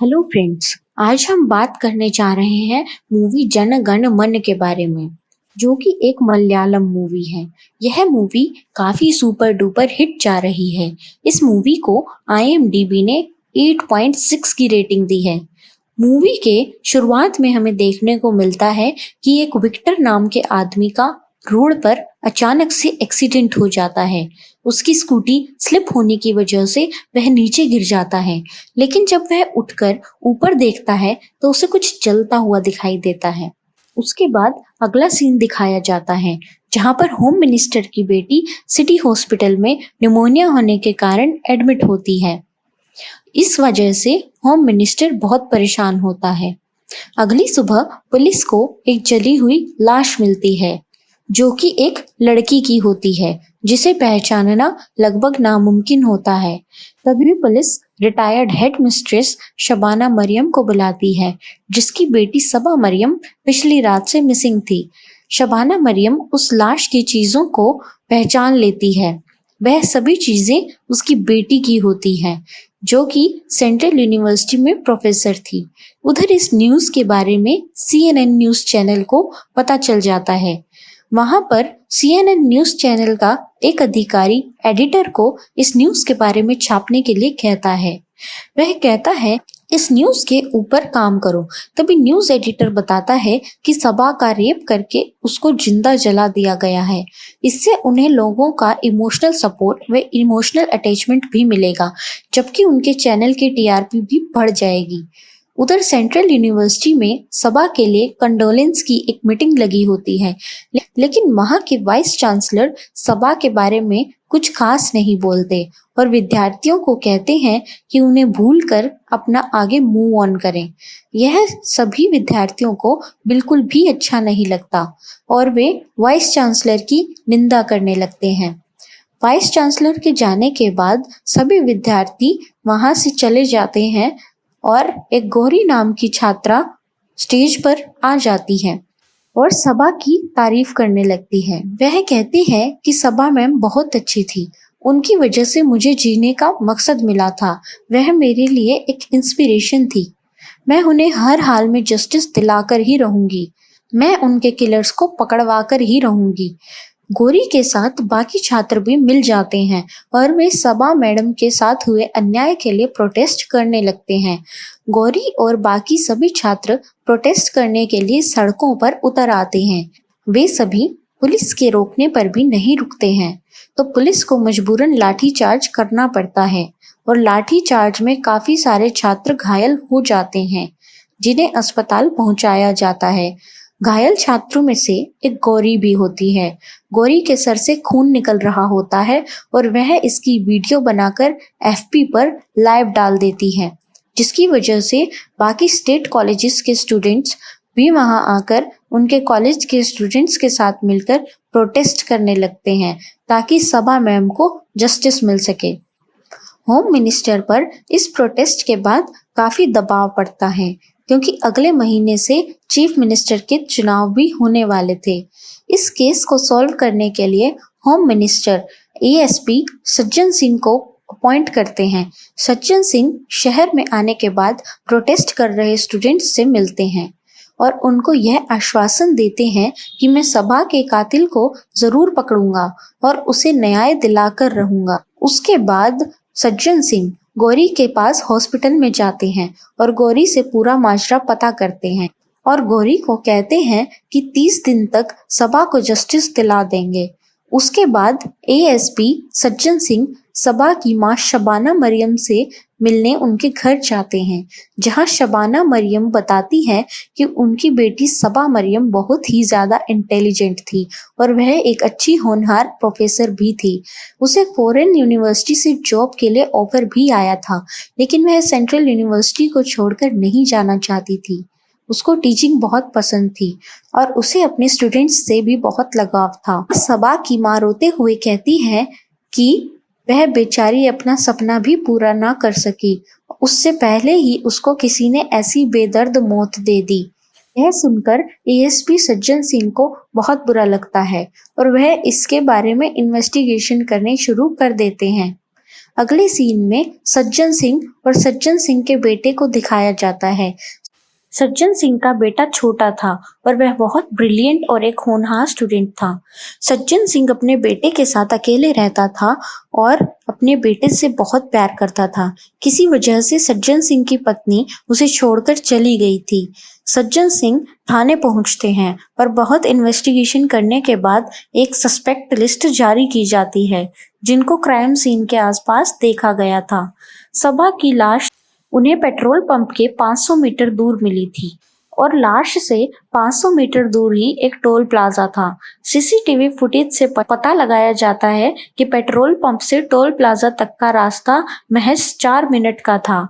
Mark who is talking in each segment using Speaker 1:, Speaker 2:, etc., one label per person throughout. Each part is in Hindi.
Speaker 1: Hello friends. आज हम बात करने जा रहे हैं मूवी जन गण मन के बारे में, जो कि एक मलयालम मूवी है। यह मूवी काफी सुपर डुपर हिट जा रही है। इस मूवी को IMDb ने 8.6 की रेटिंग दी है। मूवी के शुरुआत में हमें देखने को मिलता है कि एक विक्टर नाम के आदमी का रोड पर अचानक से एक्सीडेंट हो जाता है। उसकी स्कूटी स्लिप होने की वजह से वह नीचे गिर जाता है, लेकिन जब वह उठकर ऊपर देखता है तो उसे कुछ जलता हुआ दिखाई देता है। उसके बाद अगला सीन दिखाया जाता है, जहां पर होम मिनिस्टर की बेटी सिटी हॉस्पिटल में निमोनिया होने के कारण एडमिट होती है। इस वजह से होम मिनिस्टर बहुत परेशान होता है। अगली सुबह पुलिस को एक जली हुई लाश मिलती है, जो कि एक लड़की की होती है, जिसे पहचानना लगभग नामुमकिन होता है। तभी police retired headmistress Shabana Mariyam को बुलाती है, जिसकी बेटी सबा मरियम पिछली रात से मिसिंग थी। शबाना मरियम उस लाश की चीजों को पहचान लेती है। वह सभी चीजें उसकी बेटी की होती हैं, जो कि सेंट्रल यूनिवर्सिटी में प्रोफेसर थी। उधर इस न्यूज के बारे में CNN न्यूज चैनल को पता चल जाता है। वहां पर CNN न्यूज चैनल का एक अधिकारी एडिटर को इस न्यूज के बारे में छापने के लिए कहता है। वह कहता है इस न्यूज के ऊपर काम करो। तभी न्यूज एडिटर बताता है कि सबा का रेप करके उसको जिंदा जला दिया गया है। इससे उन्हें लोगों का इमोशनल सपोर्ट व इमोशनल अटैचमेंट भी मिलेगा, जबकि उनके चैनल की TRP भी बढ़ जाएगी। उधर सेंट्रल यूनिवर्सिटी में सबा के लिए कंडोलेंस की एक मीटिंग लगी होती है, लेकिन वहां के वाइस चांसलर सबा के बारे में कुछ खास नहीं बोलते और विद्यार्थियों को कहते हैं कि उन्हें भूलकर अपना आगे मूव ऑन करें। यह सभी विद्यार्थियों को बिल्कुल भी अच्छा नहीं लगता और वे वाइस चांसलर की निंदा करने लगते हैं। वाइस चांसलर के जाने के बाद सभी विद्यार्थी वहां से चले जाते हैं और एक गौरी नाम की छात्रा स्टेज पर आ जाती है और सबा की तारीफ करने लगती है। वह कहती है कि सबा मैम बहुत अच्छी थी, उनकी वजह से मुझे जीने का मकसद मिला था। वह मेरे लिए एक इंस्पिरेशन थी। मैं उन्हें हर हाल में जस्टिस दिलाकर ही रहूंगी। मैं उनके किलर्स को पकड़वा कर ही रहूंगी। गौरी के साथ बाकी छात्र भी मिल जाते हैं और वे सबा मैडम के साथ हुए अन्याय के लिए प्रोटेस्ट करने लगते हैं। गौरी और बाकी सभी छात्र प्रोटेस्ट करने के लिए सड़कों पर उतर आते हैं। वे सभी पुलिस के रोकने पर भी नहीं रुकते हैं, तो पुलिस को मजबूरन लाठीचार्ज करना पड़ता है और लाठीचार्ज में काफी सारे छात्र घायल हो जाते हैं, जिन्हें अस्पताल पहुंचाया जाता है। घायल छात्रों में से एक गौरी भी होती है। गौरी के सर से खून निकल रहा होता है और वह इसकी वीडियो बनाकर FB पर लाइव डाल देती है, जिसकी वजह से बाकी स्टेट कॉलेजेस के स्टूडेंट्स भी वहां आकर उनके कॉलेज के स्टूडेंट्स के साथ मिलकर प्रोटेस्ट करने लगते हैं, ताकि सबा मैम को जस्टिस मिल सके। होम मिनिस्टर पर इस प्रोटेस्ट के बाद काफी दबाव पड़ता है, क्योंकि अगले महीने से चीफ मिनिस्टर के चुनाव भी होने वाले थे। इस केस को सॉल्व करने के लिए home minister ASP Sajjan Singh को अपॉइंट करते हैं। सज्जन सिंह शहर में आने के बाद प्रोटेस्ट कर रहे स्टूडेंट्स से मिलते हैं और उनको यह आश्वासन देते हैं कि मैं सबा के कातिल को जरूर पकड़ूंगा और उसे न्याय दिलाकर रहूंगा। उसके बाद सज्जन सिंह गौरी के पास हॉस्पिटल में जाते हैं और गौरी से पूरा माजरा पता करते हैं और गौरी को कहते हैं कि 30 दिन तक सबा को जस्टिस दिला देंगे। उसके बाद ASP सज्जन सिंह सबा की मां शबाना मरियम से मिलने उनके घर जाते हैं, जहां शबाना मरियम बताती है कि उनकी बेटी सबा मरियम बहुत ही ज्यादा इंटेलिजेंट थी और वह एक अच्छी होनहार प्रोफेसर भी थी। उसे फॉरेन यूनिवर्सिटी से जॉब के लिए ऑफर भी आया था, लेकिन वह सेंट्रल यूनिवर्सिटी को छोड़कर नहीं जाना चाहती थी। उसको टीचिंग बहुत पसंद थी और उसे अपने स्टूडेंट्स से भी बहुत लगाव था। सबा की माँ रोते हुए कहती है कि वह बेचारी अपना सपना भी पूरा ना कर सकी, उससे पहले ही उसको किसी ने ऐसी बेदर्द मौत दे दी। यह सुनकर ASP सज्जन सिंह को बहुत बुरा लगता है और वह इसके बारे में इन्वेस्टिगेशन करने शुरू कर देते हैं। अगले सीन में सज्जन सिंह और सज्जन सिंह के बेटे को दिखाया जाता है। सज्जन सिंह का बेटा छोटा था और वह बहुत ब्रिलियंट और एक होनहार स्टूडेंट था। सज्जन सिंह अपने बेटे के साथ अकेले रहता था और अपने बेटे से बहुत प्यार करता था। किसी वजह से सज्जन सिंह की पत्नी उसे छोड़कर चली गई थी। सज्जन सिंह थाने पहुंचते हैं और बहुत इन्वेस्टिगेशन करने के बाद एक सस्पेक्ट लिस्ट जारी की जाती है जिनको क्राइम सीन के आसपास देखा गया था। सबा की लाश उन्हें पेट्रोल पंप के 500 मीटर दूर मिली थी और लाश से 500 मीटर दूर ही एक टोल प्लाजा था। सीसीटीवी फुटेज से पता लगाया जाता है कि पेट्रोल पंप से टोल प्लाजा तक का रास्ता महज 4 मिनट का था।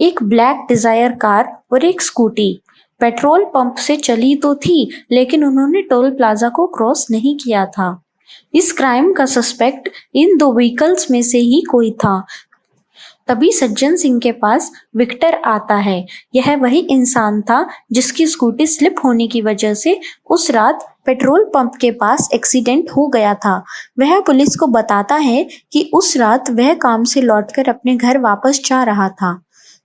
Speaker 1: एक ब्लैक डिजायर कार और एक स्कूटी पेट्रोल पंप से चली तो थी, लेकिन उन्होंने टोल प्लाजा को क्रॉस नहीं किया था। इस क्राइम का सस्पेक्ट इन दो व्हीकल्स में से ही कोई था। तभी सज्जन सिंह के पास विक्टर आता है। यह वही इंसान था जिसकी स्कूटी स्लिप होने की वजह से उस रात पेट्रोल पंप के पास एक्सीडेंट हो गया था। वह पुलिस को बताता है कि उस रात वह काम से लौटकर अपने घर वापस जा रहा था,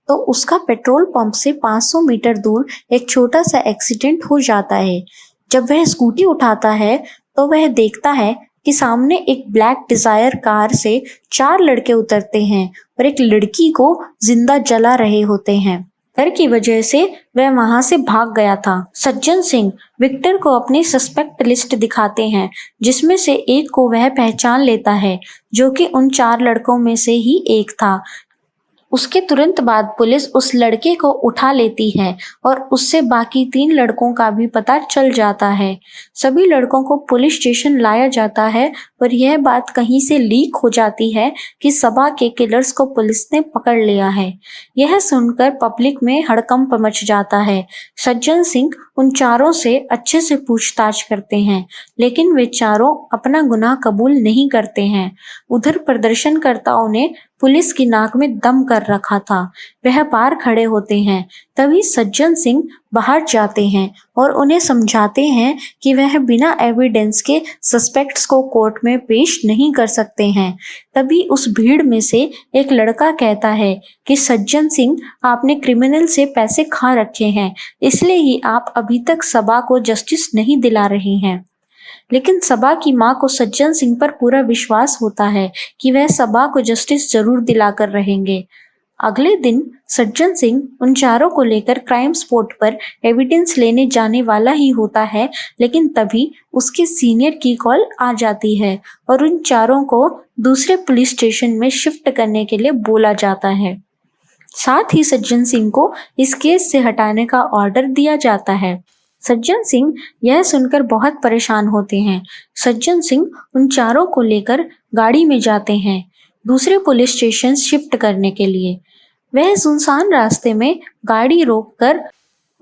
Speaker 1: तो उसका पेट्रोल पंप से 500 मीटर दूर एक छोटा सा एक्सीडेंट हो जाता है। जब वह स्कूटी उठाता है तो वह देखता है कि सामने एक ब्लैक डिजायर कार से 4 लड़के उतरते हैं और एक लड़की को जिंदा जला रहे होते हैं। डर की वजह से वह वहां से भाग गया था। सज्जन सिंह विक्टर को अपनी सस्पेक्ट लिस्ट दिखाते हैं जिसमें से एक को वह पहचान लेता है जो कि उन 4 लड़कों में से ही एक था। उसके तुरंत बाद पुलिस उस लड़के को उठा लेती है और उससे बाकी 3 लड़कों का भी पता चल जाता है। सभी लड़कों को पुलिस स्टेशन लाया जाता है पर यह बात कहीं से लीक हो जाती है कि सबा के किलर्स को पुलिस ने पकड़ लिया है। यह सुनकर पब्लिक में हड़कंप मच जाता है। सज्जन सिंह उन चारों से अच्छे से पूछताछ करते हैं, लेकिन वे चारों अपना गुनाह कबूल नहीं करते हैं। उधर प्रदर्शनकर्ताओं ने पुलिस की नाक में दम कर रखा था। वह बाहर खड़े होते हैं। तभी सज्जन सिंह बाहर जाते हैं और उन्हें समझाते हैं कि वह बिना एविडेंस के सस्पेक्ट्स को कोर्ट में पेश नहीं कर सकते हैं। तभी उस भीड़ में से एक लड़का कहता है कि सज्जन सिंह, आपने क्रिमिनल से पैसे खा रखे हैं, इसलिए ही आप अभी तक सबा को जस्टिस नहीं दिला रहे हैं। लेकिन सबा की मां को सज्जन सिंह पर पूरा विश्वास होता है कि वह सबा को जस्टिस जरूर दिलाकर रहेंगे। अगले दिन सज्जन सिंह उन चारों को लेकर क्राइम स्पॉट पर एविडेंस लेने जाने वाला ही होता है, लेकिन तभी उसके सीनियर की कॉल आ जाती है और उन चारों को दूसरे पुलिस स्टेशन में शिफ्ट करने के लिए बोला जाता है। साथ ही सज्जन सिंह को इस केस से हटाने का ऑर्डर दिया जाता है। सज्जन सिंह यह सुनकर बहुत परेशान होते हैं। सज्जन सिंह उन चारों को लेकर गाड़ी में जाते हैं दूसरे पुलिस स्टेशन शिफ्ट करने के लिए। वह सुनसान रास्ते में गाड़ी रोककर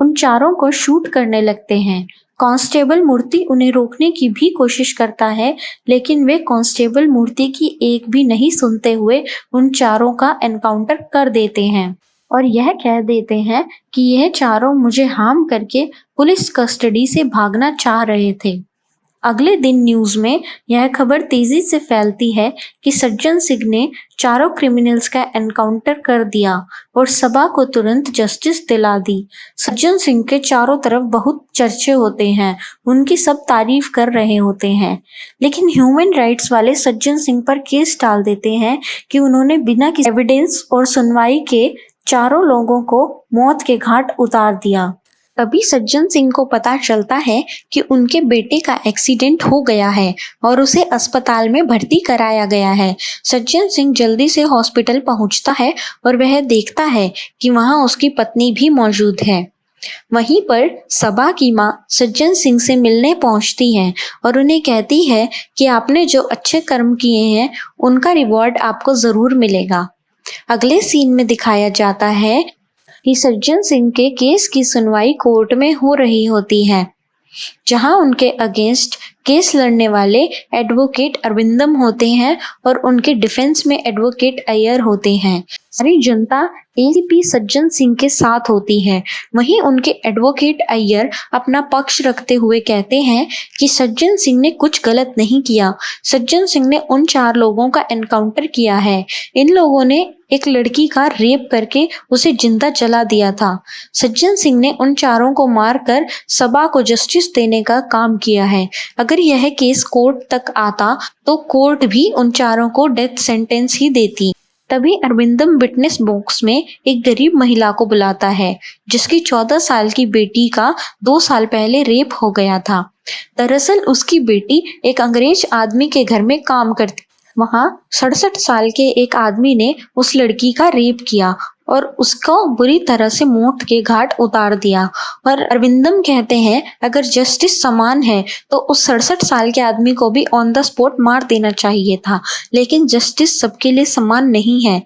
Speaker 1: उन चारों को शूट करने लगते हैं। कांस्टेबल मूर्ति उन्हें रोकने की भी कोशिश करता है, लेकिन वे कांस्टेबल मूर्ति की एक भी नहीं सुनते हुए उन चारों का एनकाउंटर कर देते हैं और यह कह देते हैं कि यह चारों मुझे हार्म करके पुलिस कस्टडी से भागना चाह रहे थे। अगले दिन न्यूज में यह खबर तेजी से फैलती है कि सज्जन सिंह ने चारों क्रिमिनल्स का एनकाउंटर कर दिया और सबा को तुरंत जस्टिस दिला दी। सज्जन सिंह के चारों तरफ बहुत चर्चे होते हैं, उनकी सब तारीफ कर रहे होते हैं, लेकिन ह्यूमन राइट्स वाले सज्जन सिंह पर केस डाल देते हैं कि उन्होंने बिना किसी एविडेंस और सुनवाई के चारों लोगों को मौत के घाट उतार दिया। तभी सज्जन सिंह को पता चलता है कि उनके बेटे का एक्सीडेंट हो गया है और उसे अस्पताल में भर्ती कराया गया है। सज्जन सिंह जल्दी से हॉस्पिटल पहुंचता है और वह देखता है कि वहां उसकी पत्नी भी मौजूद है। वहीं पर सबा की मां सज्जन सिंह से मिलने पहुंचती है और उन्हें कहती है कि आपने जो अच्छे कर्म किए हैं उनका रिवॉर्ड आपको जरूर मिलेगा। अगले सीन में दिखाया जाता है कि सज्जन सिंह के केस की सुनवाई कोर्ट में हो रही होती है, जहां उनके अगेंस्ट केस लड़ने वाले एडवोकेट अरविंदम होते हैं और उनके डिफेंस में एडवोकेट अय्यर होते हैं। सारी जनता एसीपी सज्जन सिंह के साथ होती है। वहीं उनके एडवोकेट अय्यर अपना पक्ष रखते हुए कहते हैं कि सज्जन सिंह ने कुछ गलत नहीं किया। सज्जन सिंह ने उन 4 लोगों का एनकाउंटर किया है। इन लोगों ने एक लड़की का रेप करके उसे जिंदा जला दिया था। सज्जन सिंह ने उन चारों को मारकर सबा को जस्टिस देने का काम किया है। अगर यह केस कोर्ट तक आता तो कोर्ट भी उन चारों को डेथ सेंटेंस ही देती। तभी अरविंदम विटनेस बॉक्स में एक गरीब महिला को बुलाता है जिसकी 14 साल की बेटी का 2 साल पहले रेप हो गया था। दरअसल उसकी बेटी एक अंग्रेज आदमी के घर में काम करती। वहां 67 साल के एक आदमी ने उस लड़की का रेप किया और उसको बुरी तरह से मौत के घाट उतार दिया। और अरविंदम कहते हैं अगर जस्टिस समान है तो उस 67 साल के आदमी को भी ऑन द स्पॉट मार देना चाहिए था, लेकिन जस्टिस सबके लिए समान नहीं है।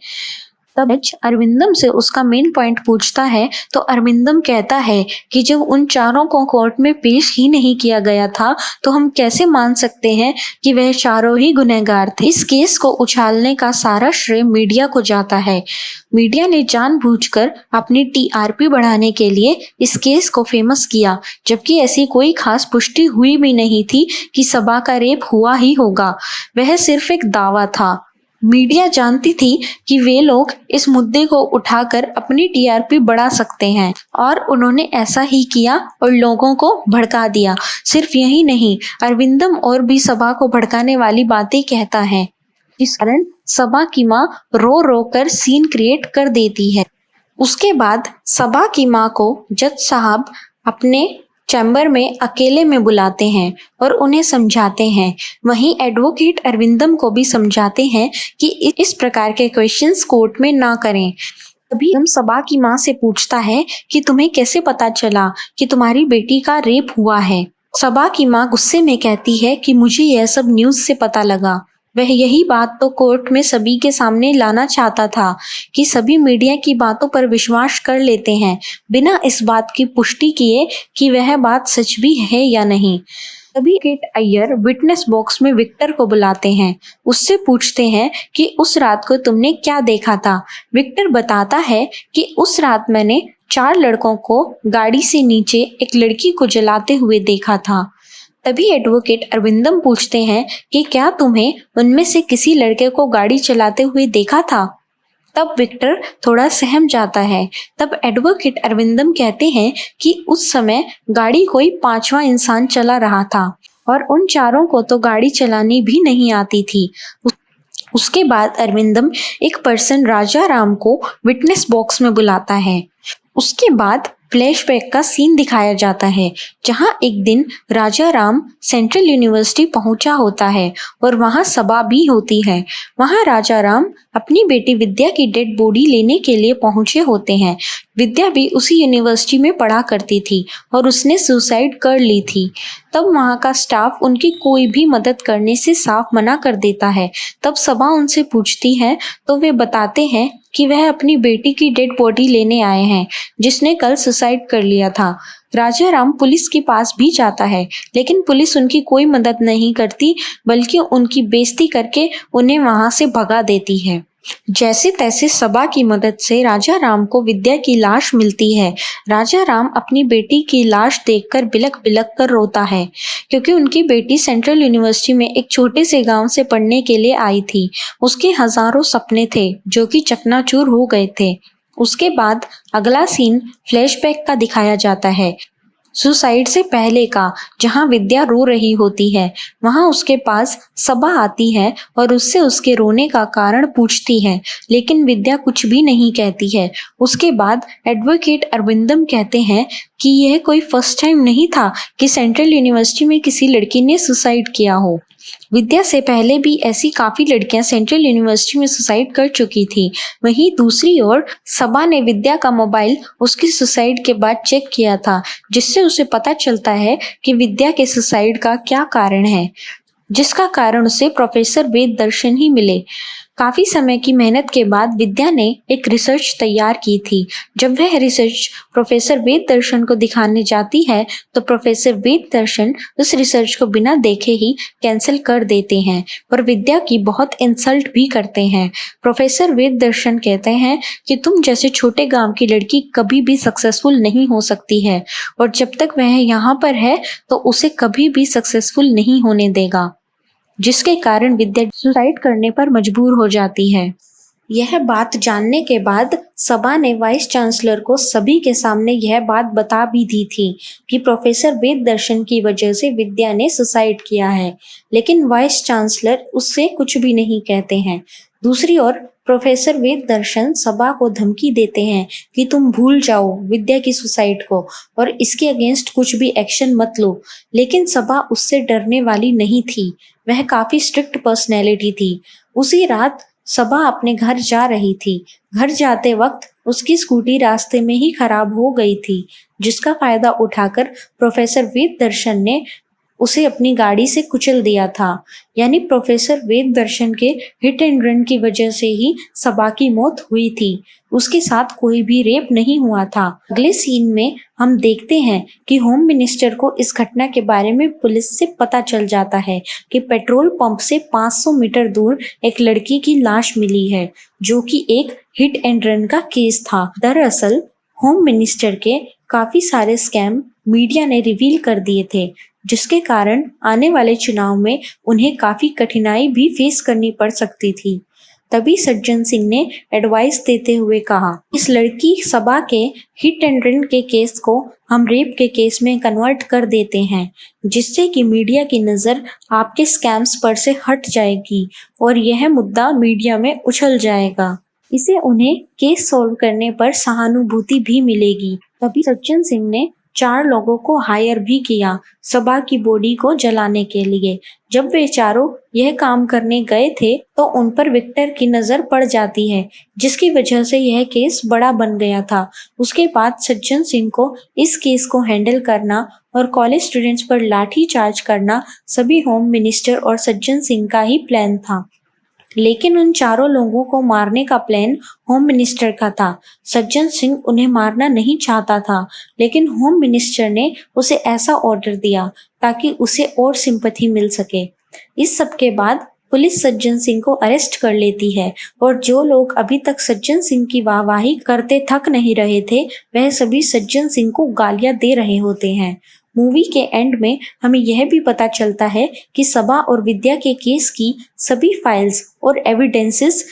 Speaker 1: तब अरविंदम से उसका मेन पॉइंट पूछता है तो अरविंदम कहता है कि जब उन चारों को कोर्ट में पेश ही नहीं किया गया था तो हम कैसे मान सकते हैं कि वह चारों ही गुनहगार थे। इस केस को उछालने का सारा श्रेय मीडिया को जाता है। मीडिया ने जानबूझकर अपनी टीआरपी बढ़ाने के लिए इस केस को फेमस किया, जबकि ऐसी कोई खास पुष्टि हुई भी नहीं थी कि सबा का रेप हुआ ही होगा। वह सिर्फ एक दावा था। मीडिया जानती थी कि वे लोग इस मुद्दे को उठाकर अपनी टीआरपी बढ़ा सकते हैं और उन्होंने ऐसा ही किया और लोगों को भड़का दिया। सिर्फ यही नहीं, अरविंदम और भी सबा को भड़काने वाली बातें कहता है, जिस कारण सबा की माँ रो रो कर सीन क्रिएट कर देती है। उसके बाद सबा की माँ को जज साहब अपने चैम्बर में अकेले में बुलाते हैं और उन्हें समझाते हैं। वहीं एडवोकेट अरविंदम को भी समझाते हैं कि इस प्रकार के क्वेश्चंस कोर्ट में ना करें। तभी हम सबा की माँ से पूछता है कि तुम्हें कैसे पता चला कि तुम्हारी बेटी का रेप हुआ है। सबा की माँ गुस्से में कहती है कि मुझे यह सब न्यूज़ से पता लगा। वह यही बात तो कोर्ट में सभी के सामने लाना चाहता था कि सभी मीडिया की बातों पर विश्वास कर लेते हैं बिना इस बात की पुष्टि किए कि वह बात सच भी है या नहीं। तभी एडवोकेट अय्यर विटनेस बॉक्स में विक्टर को बुलाते हैं। उससे पूछते हैं कि उस रात को तुमने क्या देखा था। विक्टर बताता है कि उस रात मैंने 4 लड़कों को गाड़ी से नीचे एक लड़की को जलाते हुए देखा था। तभी एडवोकेट अरविंदम पूछते हैं कि क्या तुम्हें उनमें से किसी लड़के को गाड़ी चलाते हुए देखा था। तब विक्टर थोड़ा सहम जाता है। तब एडवोकेट अरविंदम कहते हैं कि उस समय गाड़ी कोई 5वां इंसान चला रहा था और उन चारों को तो गाड़ी चलानी भी नहीं आती थी। उसके बाद अरविंदम एक पर्सन राजा राम को विटनेस बॉक्स में बुलाता है। उसके बाद फ्लैशबैक का सीन दिखाया जाता है जहां एक दिन राजा राम सेंट्रल यूनिवर्सिटी पहुंचा होता है और वहां सभा भी होती है। वहां राजा राम अपनी बेटी विद्या की डेड बॉडी लेने के लिए पहुंचे होते हैं। विद्या भी उसी यूनिवर्सिटी में पढ़ा करती थी और उसने सुसाइड कर ली थी। तब वहां का स्टाफ उनकी कोई भी मदद करने से साफ मना कर देता है। तब सभा उनसे पूछती है तो वे बताते हैं कि वह अपनी बेटी की डेड बॉडी लेने आए हैं जिसने कल सुसाइड कर लिया था। राजा राम पुलिस के पास भी जाता है लेकिन पुलिस उनकी कोई मदद नहीं करती बल्कि उनकी बेइज्जती करके उन्हें वहां से भगा देती है। जैसे तैसे सभा की मदद से राजा राम को विद्या की लाश मिलती है। राजा राम अपनी बेटी की लाश देखकर बिलक बिलक कर रोता है क्योंकि उनकी बेटी सेंट्रल यूनिवर्सिटी में एक छोटे से गांव से पढ़ने के लिए आई थी। उसके हजारों सपने थे जो कि चकनाचूर हो गए थे। उसके बाद अगला सीन फ्लैशबैक का दिखाया जाता है, सुसाइड से पहले का, जहां विद्या रो रही होती है। वहां उसके पास सभा आती है और उससे उसके रोने का कारण पूछती है लेकिन विद्या कुछ भी नहीं कहती है। उसके बाद एडवोकेट अरविंदम कहते हैं कि यह कोई फर्स्ट टाइम नहीं था कि सेंट्रल यूनिवर्सिटी में किसी लड़की ने सुसाइड किया हो। विद्या से पहले भी ऐसी काफी लड़कियां सेंट्रल यूनिवर्सिटी में सुसाइड कर चुकी थी। वहीं दूसरी ओर सबा ने विद्या का मोबाइल उसकी सुसाइड के बाद चेक किया था जिससे उसे पता चलता है कि विद्या के सुसाइड का क्या कारण है, जिसका कारण उसे प्रोफेसर वेद दर्शन ही मिले। काफी समय की मेहनत के बाद विद्या ने एक रिसर्च तैयार की थी। जब वह रिसर्च प्रोफेसर वेद दर्शन को दिखाने जाती है तो प्रोफेसर वेद दर्शन उस रिसर्च को बिना देखे ही कैंसिल कर देते हैं और विद्या की बहुत इंसल्ट भी करते हैं। प्रोफेसर वेद दर्शन कहते हैं कि तुम जैसे छोटे गांव की लड़की कभी भी सक्सेसफुल नहीं हो सकती है और जब तक वह यहाँ पर है तो उसे कभी भी सक्सेसफुल नहीं होने देगा, जिसके कारण विद्या सुसाइड करने पर मजबूर हो जाती है। यह बात जानने के बाद सबा ने वाइस चांसलर को सभी के सामने यह बात बता भी दी थी कि प्रोफेसर वेद दर्शन की वजह से विद्या ने सुसाइड किया है, लेकिन वाइस चांसलर उससे कुछ भी नहीं कहते हैं। दूसरी ओर प्रोफेसर वेद दर्शन सबा को धमकी देते हैं कि तुम भूल जाओ विद्या की सुसाइड को और इसके अगेंस्ट कुछ भी एक्शन मत लो, लेकिन सबा उससे डरने वाली नहीं थी। वह काफी स्ट्रिक्ट पर्सनैलिटी थी। उसी रात सबा अपने घर जा रही थी। घर जाते वक्त उसकी स्कूटी रास्ते में ही खराब हो गई थी, जिसका फायदा उठाकर प्रोफेसर वेद दर्शन ने उसे अपनी गाड़ी से कुचल दिया था। यानी प्रोफेसर वेद दर्शन के हिट एंड रन की वजह से ही सबा की मौत हुई थी। उसके साथ कोई भी रेप नहीं हुआ था। अगले सीन में हम देखते हैं कि होम मिनिस्टर को इस घटना के बारे में पुलिस से पता चल जाता है कि पेट्रोल पंप से 500 मीटर दूर एक लड़की की लाश मिली है, जो कि एक हिट एंड रन का केस था। दरअसल होम मिनिस्टर के काफी सारे स्कैम मीडिया ने रिवील कर दिए थे, जिसके कारण आने वाले चुनाव में उन्हें काफी कठिनाई भी फेस करनी पड़ सकती थी। तभी सज्जन सिंह ने एडवाइस देते हुए कहा, इस लड़की सबा के हिट एंड रन के केस को हम रेप के केस में कन्वर्ट कर देते हैं, जिससे कि मीडिया की नज़र आपके स्कैम्स पर से हट जाएगी और यह मुद्दा मीडिया में उछल जाएगा। इसे उन्हें केस सॉल्व करने पर सहानुभूति भी मिलेगी। तभी सज्जन सिंह ने 4 लोगों को हायर भी किया सबा की बॉडी को जलाने के लिए। जब वे चारों यह काम करने गए थे तो उन पर विक्टर की नजर पड़ जाती है, जिसकी वजह से यह केस बड़ा बन गया था। उसके बाद सज्जन सिंह को इस केस को हैंडल करना और कॉलेज स्टूडेंट्स पर लाठी चार्ज करना सभी होम मिनिस्टर और सज्जन सिंह का ही प्लान था। लेकिन उन चारों लोगों को मारने का प्लान होम मिनिस्टर का था। सज्जन सिंह उन्हें मारना नहीं चाहता था, लेकिन होम मिनिस्टर ने उसे ऐसा ऑर्डर दिया ताकि उसे और सिंपैथी मिल सके। इस सब के बाद पुलिस सज्जन सिंह को अरेस्ट कर लेती है और जो लोग अभी तक सज्जन सिंह की वाहवाही करते थक नहीं रहे थे, वह सभी सज्जन सिंह को गालियां दे रहे होते हैं। मूवी के एंड में हमें यह भी पता चलता है कि सबा और विद्या के केस की सभी फाइल्स और एविडेंसेस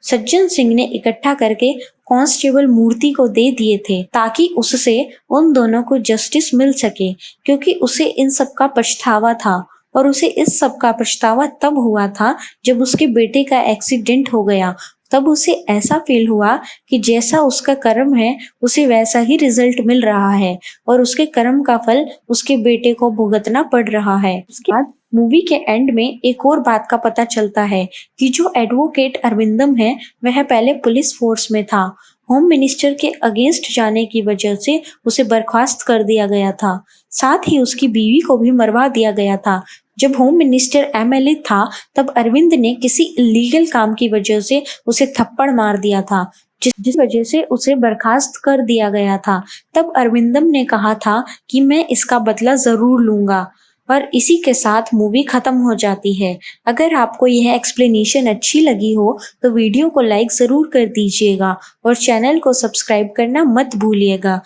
Speaker 1: सज्जन सिंह ने इकट्ठा करके कांस्टेबल मूर्ति को दे दिए थे, ताकि उससे उन दोनों को जस्टिस मिल सके, क्योंकि उसे इन सब का पछतावा था। और उसे इस सब का पछतावा तब हुआ था जब उसके बेटे का एक्सीडेंट हो गया। तब उसे ऐसा फील हुआ कि जैसा उसका कर्म है उसे वैसा ही रिजल्ट मिल रहा है और उसके कर्म का फल उसके बेटे को भुगतना पड़ रहा है। उसके बाद मूवी के एंड में एक और बात का पता चलता है कि जो एडवोकेट अरविंदम है वह पहले पुलिस फोर्स में था। होम मिनिस्टर के अगेंस्ट जाने की वजह से उसे बर्खास्त कर दिया गया था। साथ ही उसकी बीवी को भी मरवा दिया गया था। जब होम मिनिस्टर एमएलए था तब अरविंद ने किसी इलीगल काम की वजह से उसे थप्पड़ मार दिया था, जिस वजह से उसे बर्खास्त कर दिया गया था। तब अरविंदम ने कहा था कि मैं इसका बदला जरूर लूंगा। और इसी के साथ मूवी खत्म हो जाती है। अगर आपको यह एक्सप्लेनेशन अच्छी लगी हो तो वीडियो को लाइक जरूर कर दीजिएगा और चैनल को सब्सक्राइब करना मत भूलिएगा।